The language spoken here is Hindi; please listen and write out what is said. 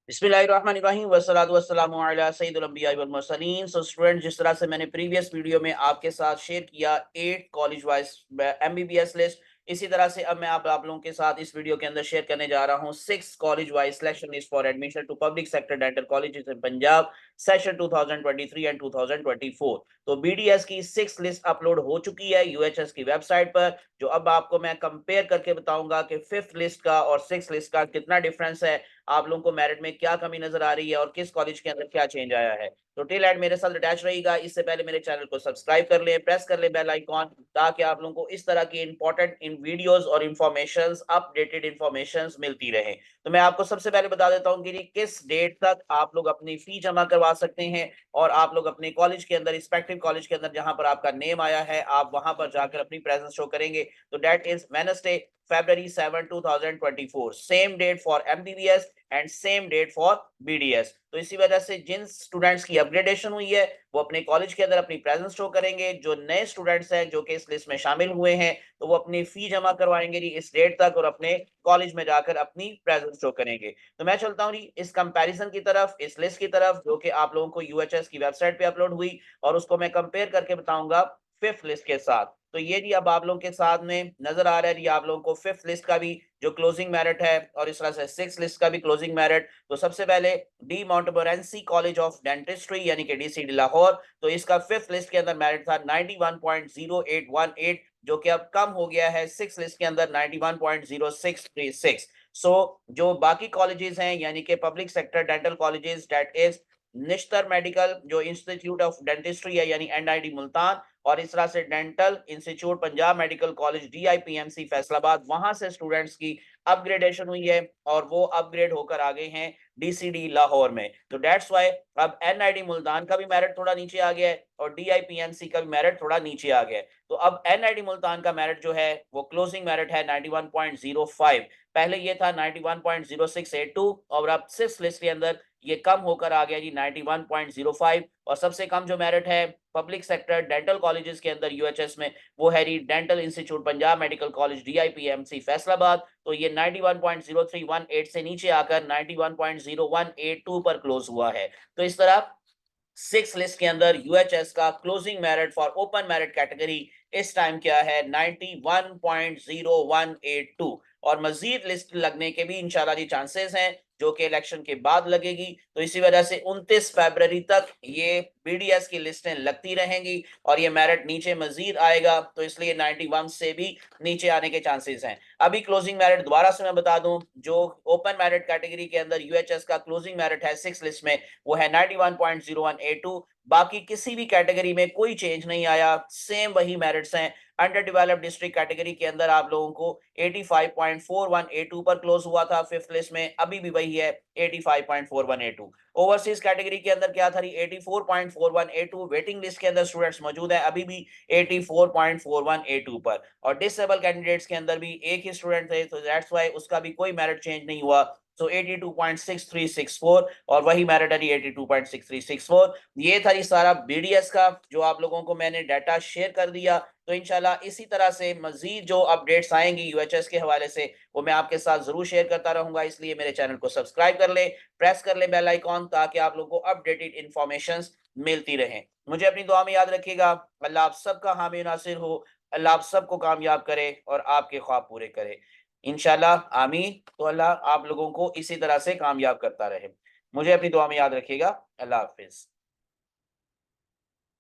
बिस्मिल्लाहिर्रहमानिर्रहीम वस्सलातु वस्सलामु अला सय्यिदिल अंबिया'i वल मुरसलीन। सो स्टूडेंट, जिस तरह से मैंने प्रीवियस वीडियो में आपके साथ शेयर किया 8 कॉलेज वाइज एमबीबीएस लिस्ट, इसी तरह से अब मैं आप लोगों के साथ इस वीडियो के अंदर शेयर करने जा रहा हूं 6 college wise selection list for admission to public sector dental colleges in Punjab session 2023 and 2024। तो बीडीएस की 6 लिस्ट अपलोड हो चुकी है यूएचएस की वेबसाइट पर, जो अब आपको मैं कंपेयर करके बताऊंगा कि 5th लिस्ट का और 6th लिस्ट का कितना डिफरेंस है, आप लोगों को मेरिट में क्या कमी नजर आ रही है और किस कॉलेज के अंदर क्या चेंज आया है। तो टिल एंड मेरे साथ अटैच रहिएगा। इससे पहले मेरे चैनल को सब्सक्राइब कर लें, प्रेस कर लें बेल आइकॉन, ताकि आप लोगों को इस तरह की इंपॉर्टेंट इन वीडियोस और इंफॉर्मेशंस, अपडेटेड इंफॉर्मेशंस मिलती रहे। तो मैं आपको सबसे पहले बता देता हूं कि किस डेट तक आप लोग अपनी फी जमा करवा सकते हैं और आप लोग अपने कॉलेज के अंदर, रिस्पेक्टिव कॉलेज के अंदर जहां पर आपका नेम आया है, आप वहां पर जाकर अपनी प्रेजेंस शो करेंगे। तो that is Wednesday February 7, 2024, same date for MBBS and same date for BDS. तो इसी वजह से जिन स्टूडेंट्स की अपग्रेडेशन हुई है वो अपने कॉलेज के अंदर अपनी प्रेजेंस शो करेंगे। जो नए स्टूडेंट्स हैं जो कि इस लिस्ट में शामिल हुए हैं, तो वो अपनी फी जमा करवाएंगे जी इस डेट तक और अपने कॉलेज में जाकर अपनी प्रेजेंस शो करेंगे। तो मैं चलता हूँ जी इस कंपैरिजन की तरफ, इस लिस्ट की तरफ, जो कि आप लोगों को यूएचएस की वेबसाइट पे अपलोड हुई, और उसको मैं कंपेयर करके बताऊंगा 5th लिस्ट के साथ। तो ये जी अब आप लोगों के साथ में नजर आ रहा है जी आप लोगों को 5th लिस्ट का भी जो क्लोजिंग मेरिट है, और इस तरह से 6th लिस्ट का भी क्लोजिंग मेरिट। तो सबसे पहले डी माउंटमोरेंसी कॉलेज ऑफ डेंटिस्ट्री यानी कि डीसीडी लाहौर, तो इसका 5th लिस्ट के अंदर मेरिट था 91.0818, जो कि अब कम हो गया है 6th लिस्ट के अंदर 91.0636। सो जो बाकी कॉलेजेस हैं यानी कि public sector dental colleges, that is Nishtar medical जो इंस्टीट्यूट ऑफ डेंटिस्ट्री है यानी एनआईडी मुल्तान, और इस तरह से dental institute Punjab medical college DIPMC Faisalabad, वहां से स्टूडेंट्स की अपग्रेडेशन हुई है और वो अपग्रेड होकर आ गए हैं डीसीडी लाहौर में। तो दैट्स वाई अब एनआईडी मुल्तान का भी मेरिट थोड़ा नीचे आ गया है और डीआईपीएमसी का भी मेरिट थोड़ा नीचे आ गया है। तो अब एनआईडी मुल्तान का मेरिट जो है वो क्लोजिंग मेरिट है 91.05, पहले ये था 91.0682, और अब 6 लिस्ट के अंदर ये कम होकर आ गया जी 91.05। और सबसे कम जो मेरिट है पब्लिक सेक्टर डेंटल कॉलेजेस के अंदर यूएचएस में, वो है dental institute Punjab medical college DIPMC Faisalabad. तो ये 91.0318 से नीचे आकर 91.0182 पर क्लोज हुआ है। तो इस तरह 6 लिस्ट के अंदर यूएचएस का closing merit for open merit category इस टाइम क्या है 91.0182, और मजीद लिस्ट लगने के भी इंशाल्लाह जी चांसेस हैं, जो कि इलेक्शन के बाद लगेगी। तो इसी वजह से 29 फरवरी तक ये बीडीएस की लिस्टें लगती रहेंगी और ये मेरिट नीचे मजीद आएगा, तो इसलिए 91 से भी नीचे आने के चांसेस हैं। अभी क्लोजिंग मेरिट दोबारा से मैं बता दूं, जो ओपन मेरिट कैटेगरी के अंदर यूएचएस का क्लोजिंग मेरिट है 6 लिस्ट में, वो है 91.0182। बाकी किसी भी कैटेगरी में कोई चेंज नहीं आया, सेम वही मेरिट्स हैं। अंडर डेवलप्ड डिस्ट्रिक्ट कैटेगरी के अंदर आप लोगों को 85.4182 पर क्लोज हुआ था 5th लिस्ट में, अभी भी वही है 85.4182। ओवरसीज कैटेगरी के अंदर क्या था 84.4182, वेटिंग लिस्ट के अंदर स्टूडेंट्स मौजूद है अभी भी 84.4182 पर, और डिसेबल कैंडिडेट्स के अंदर भी एक ही स्टूडेंट थे, तो दैट्स वाई उसका भी कोई मेरिट चेंज नहीं हुआ। सो 82.6364, और वही मेरिट है 82.6364। ये था ये सारा बीडीएस का जो आप लोगों को मैंने डाटा शेयर कर दिया। तो इंशाल्लाह इसी तरह से मजीद जो अपडेट्स आएंगी यूएचएस के हवाले से, वो मैं आपके साथ जरूर शेयर करता रहूंगा। इसलिए मेरे चैनल को सब्सक्राइब कर ले, प्रेस कर ले बेल आइकॉन, ताकि आप लोगों को अपडेटेड इंफॉर्मेशन मिलती रहे। मुझे अपनी दुआ में याद रखिएगा। अल्लाह आप सबका हामी नासिर हो, अल्लाह आप सबको कामयाब करे और आपके ख्वाब पूरे करे इंशाल्लाह, आमीन। तो अल्लाह आप लोगों को इसी तरह से कामयाब करता रहे। मुझे अपनी दुआ में याद रखिएगा। अल्लाह हाफिज।